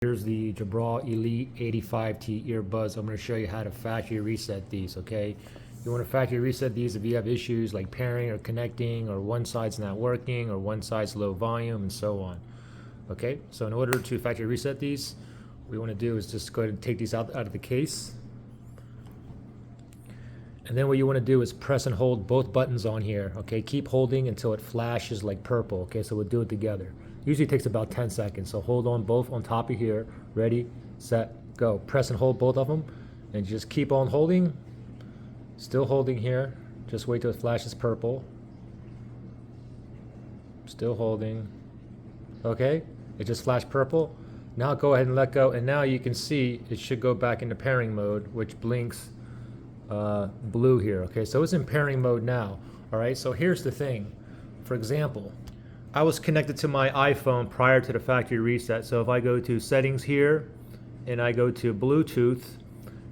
Here's the Jabra Elite 85T earbuds. I'm going to show you how to factory reset these, okay? You want to factory reset these if you have issues like pairing or connecting, or one side's not working, or one side's low volume, and so on. Okay, so in order to factory reset these, what we want to do is just go ahead and take these out of the case. And then what you want to do is press and hold both buttons on here, okay? Keep holding until it flashes like purple, okay? So we'll do it together. Usually takes about 10 seconds, so hold on both on top of here. Ready, set, go. Press and hold both of them, and just keep on holding. Still holding here. Just wait till it flashes purple. Still holding. Okay, it just flashed purple. Now go ahead and let go, and now you can see it should go back into pairing mode, which blinks blue here. Okay, so it's in pairing mode now. All right, so here's the thing. For example, I was connected to my iPhone prior to the factory reset. So if I go to settings here and I go to Bluetooth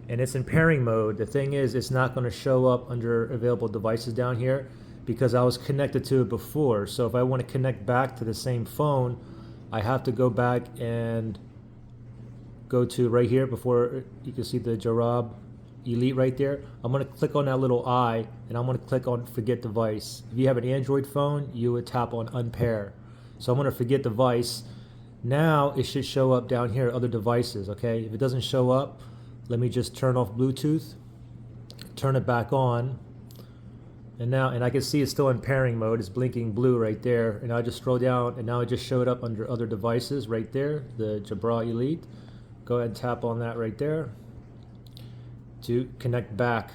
and it's in pairing mode, the thing is it's not going to show up under available devices down here because I was connected to it before. So if I want to connect back to the same phone, I have to go back and go to right here before you can see the Jabra Elite right there. I'm going to click on that little eye and I'm going to click on forget device. If you have an Android phone, you would tap on unpair. So I'm going to forget device. Now it should show up down here other devices. Okay, if it doesn't show up, let me just turn off Bluetooth, turn it back on, and I can see it's still in pairing mode. It's blinking blue right there, and I just scroll down and now it just showed up under other devices right there, the Jabra Elite. Go ahead and tap on that right there to connect back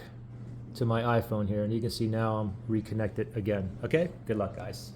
to my iPhone here, and you can see now I'm reconnected again. Okay, good luck guys.